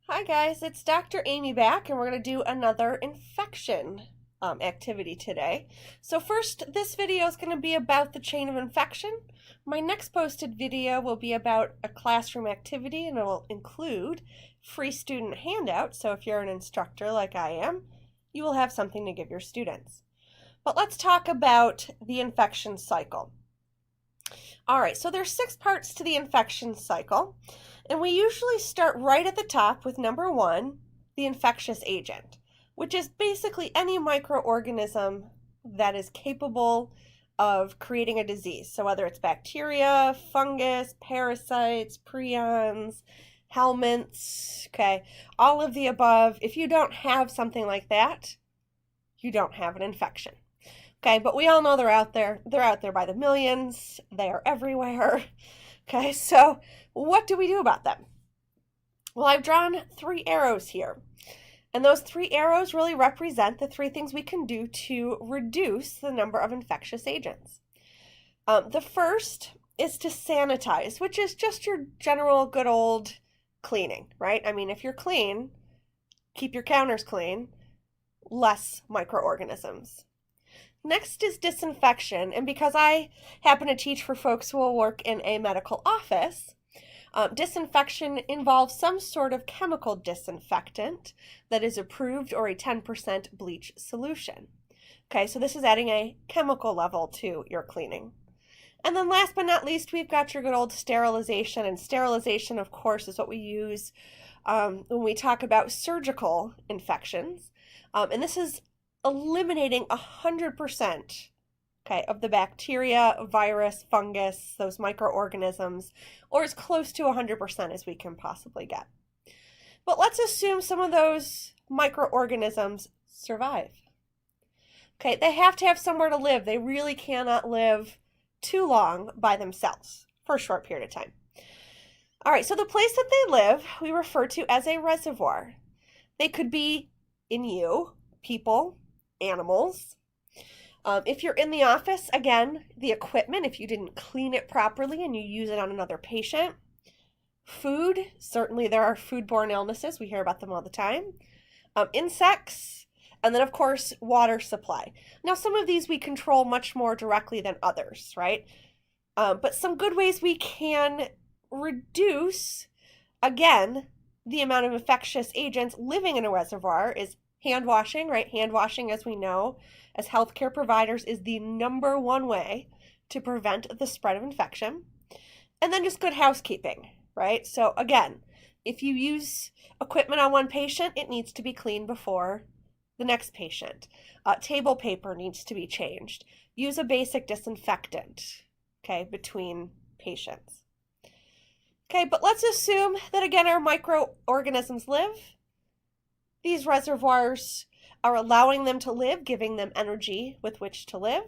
Hi guys, it's Dr. Amy back, and we're going to do another infection activity today. So first, this video is going to be about the chain of infection. My next posted video will be about a classroom activity, and it will include free student handouts. So if you're an instructor like I am, you will have something to give your students. But let's talk about the infection cycle. All right, so there's 6 parts to the infection cycle, and we usually start right at the top with number 1, the infectious agent, which is basically any microorganism that is capable of creating a disease. So whether it's bacteria, fungus, parasites, prions, helminths, okay, all of the above. If you don't have something like that, you don't have an infection. Okay, but we all know they're out there. They're out there by the millions. They are everywhere. Okay, so what do we do about them? Well, I've drawn 3 arrows here. And those 3 arrows really represent the 3 things we can do to reduce the number of infectious agents. The first is to sanitize, which is just your general good old cleaning, right? I mean, if you're clean, keep your counters clean, less microorganisms. Next is disinfection, and because I happen to teach for folks who will work in a medical office, disinfection involves some sort of chemical disinfectant that is approved or a 10% bleach solution. Okay, so this is adding a chemical level to your cleaning. And then last but not least, we've got your good old sterilization, and sterilization, of course, is what we use when we talk about surgical infections, and this is eliminating 100%, okay, of the bacteria, virus, fungus, those microorganisms, or as close to 100% as we can possibly get. But let's assume some of those microorganisms survive. Okay, they have to have somewhere to live. They really cannot live too long by themselves for a short period of time. All right, so the place that they live, we refer to as a reservoir. They could be in you, people, animals. If you're in the office, again, the equipment, if you didn't clean it properly and you use it on another patient. Food, certainly there are foodborne illnesses. We hear about them all the time. Insects, and then, of course, water supply. Now, some of these we control much more directly than others, right? But some good ways we can reduce, again, the amount of infectious agents living in a reservoir is hand washing, right? Hand washing, as we know, as healthcare providers, is the number 1 way to prevent the spread of infection. And then just good housekeeping, right? So again, if you use equipment on one patient, it needs to be cleaned before the next patient. Table paper needs to be changed. Use a basic disinfectant, okay, between patients. Okay, but let's assume that, again, our microorganisms live. These reservoirs are allowing them to live, giving them energy with which to live.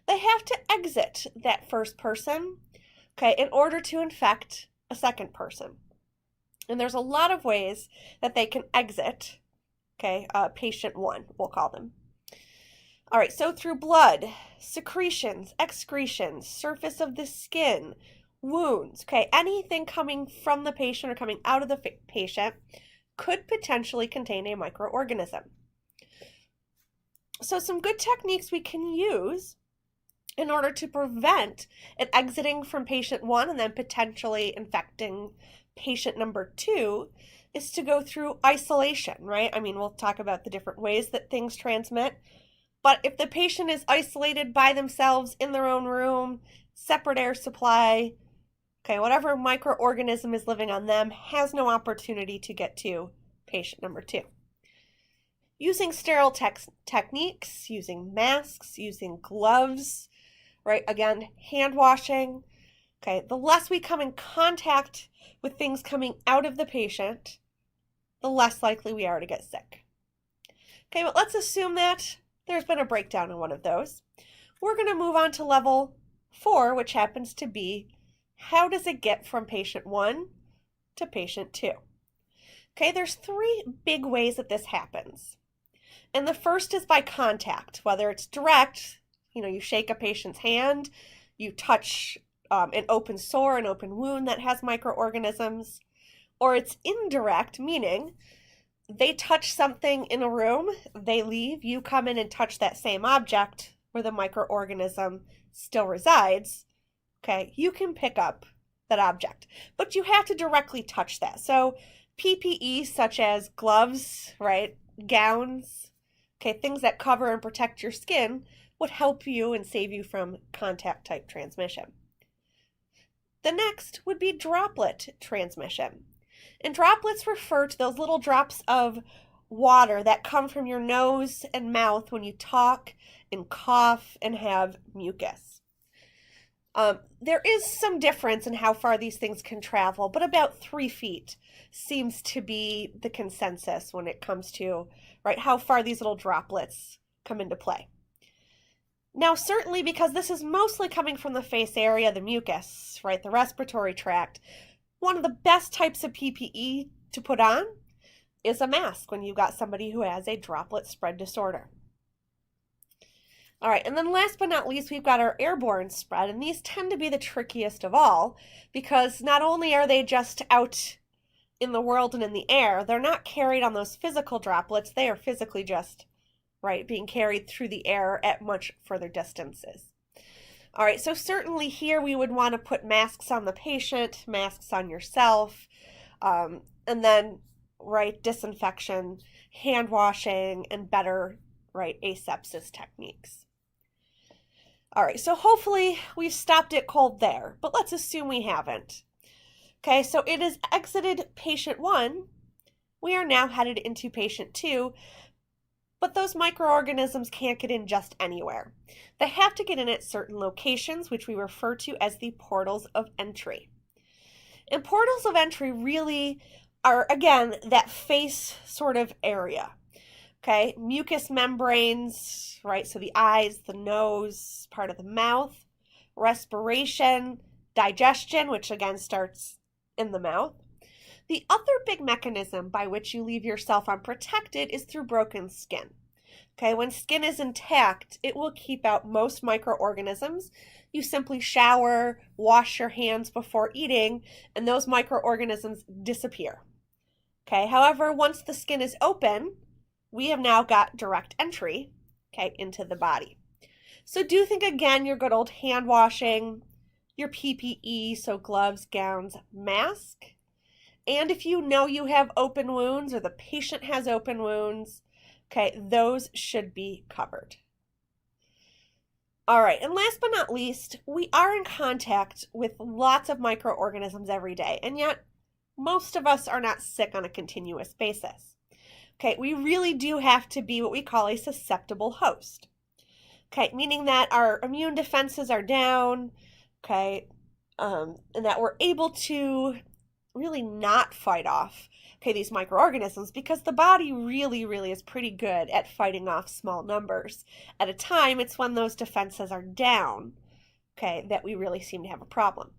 They have to exit that first person, okay, in order to infect a second person. And there's a lot of ways that they can exit, okay, patient 1, we'll call them. All right, so through blood, secretions, excretions, surface of the skin, wounds, okay, anything coming from the patient or coming out of the patient could potentially contain a microorganism. So some good techniques we can use in order to prevent it exiting from patient 1 and then potentially infecting patient number 2 is to go through isolation, right? I mean, we'll talk about the different ways that things transmit, but if the patient is isolated by themselves in their own room, separate air supply, okay, whatever microorganism is living on them has no opportunity to get to patient number 2. Using sterile techniques, using masks, using gloves, right? Again, hand washing. Okay, the less we come in contact with things coming out of the patient, the less likely we are to get sick. Okay, but let's assume that there's been a breakdown in one of those. We're going to move on to level 4, which happens to be how does it get from patient 1 to patient 2? Okay, there's 3 big ways that this happens. And the first is by contact, whether it's direct, you shake a patient's hand, you touch an open sore, an open wound that has microorganisms, or it's indirect, meaning they touch something in a room, they leave, you come in and touch that same object where the microorganism still resides, okay, you can pick up that object, but you have to directly touch that. So PPE such as gloves, right, gowns, okay, things that cover and protect your skin would help you and save you from contact type transmission. The next would be droplet transmission. And droplets refer to those little drops of water that come from your nose and mouth when you talk and cough and have mucus. There is some difference in how far these things can travel, but about 3 feet seems to be the consensus when it comes to, right, how far these little droplets come into play. Now, certainly because this is mostly coming from the face area, the mucus, right, the respiratory tract, one of the best types of PPE to put on is a mask when you've got somebody who has a droplet spread disorder. All right, and then last but not least, we've got our airborne spread, and these tend to be the trickiest of all because not only are they just out in the world and in the air, they're not carried on those physical droplets, they are physically just, right, being carried through the air at much further distances. All right, so certainly here we would want to put masks on the patient, masks on yourself, and then, right, disinfection, hand washing, and better, right, asepsis techniques. All right, so hopefully we've stopped it cold there, but let's assume we haven't. Okay, so it has exited patient 1. We are now headed into patient 2, but those microorganisms can't get in just anywhere. They have to get in at certain locations, which we refer to as the portals of entry. And portals of entry really are, again, that face sort of area. Okay, mucous membranes, right? So the eyes, the nose, part of the mouth, respiration, digestion, which again starts in the mouth. The other big mechanism by which you leave yourself unprotected is through broken skin. Okay, when skin is intact, it will keep out most microorganisms. You simply shower, wash your hands before eating, and those microorganisms disappear. Okay, however, once the skin is open, we have now got direct entry, okay, into the body. So do think again your good old hand washing, your PPE, so gloves, gowns, mask. And if you know you have open wounds or the patient has open wounds, okay, those should be covered. All right, and last but not least, we are in contact with lots of microorganisms every day, and yet most of us are not sick on a continuous basis. Okay, we really do have to be what we call a susceptible host. Okay, meaning that our immune defenses are down, okay, and that we're able to really not fight off, okay, these microorganisms because the body really is pretty good at fighting off small numbers. At a time, it's when those defenses are down, okay, that we really seem to have a problem.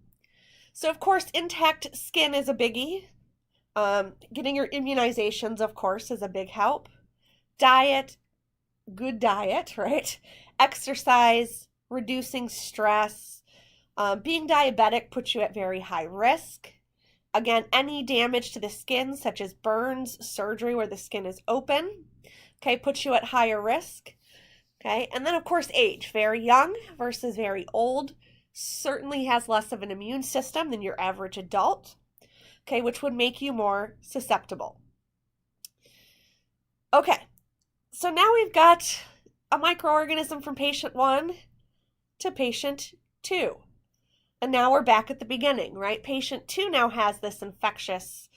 So, of course, intact skin is a biggie. Getting your immunizations, of course, is a big help. Diet, good diet, right? Exercise, reducing stress. Being diabetic puts you at very high risk. Again, any damage to the skin, such as burns, surgery where the skin is open, okay, puts you at higher risk. Okay, and then, of course, age. Very young versus very old certainly has less of an immune system than your average adult, okay, which would make you more susceptible. Okay, so now we've got a microorganism from patient 1 to patient 2. And now we're back at the beginning, right? Patient 2 now has this infectious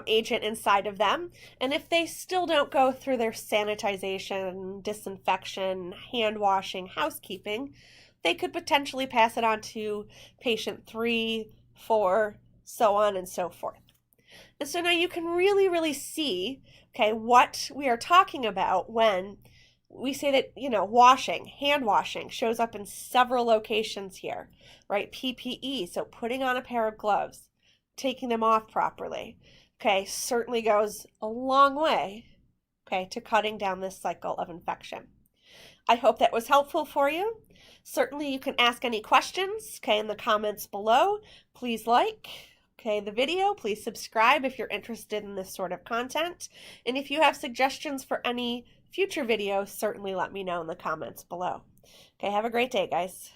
agent inside of them. And if they still don't go through their sanitization, disinfection, hand washing, housekeeping, they could potentially pass it on to patient 3, 4, so on and so forth. And so now you can really see, okay, what we are talking about when we say that, you know, washing, hand washing shows up in several locations here, right? PPE, so putting on a pair of gloves, taking them off properly, okay, certainly goes a long way, okay, to cutting down this cycle of infection. I hope that was helpful for you. Certainly you can ask any questions, okay, in the comments below. Please like, okay, the video. Please subscribe if you're interested in this sort of content. And if you have suggestions for any future videos, certainly let me know in the comments below. Okay, have a great day, guys.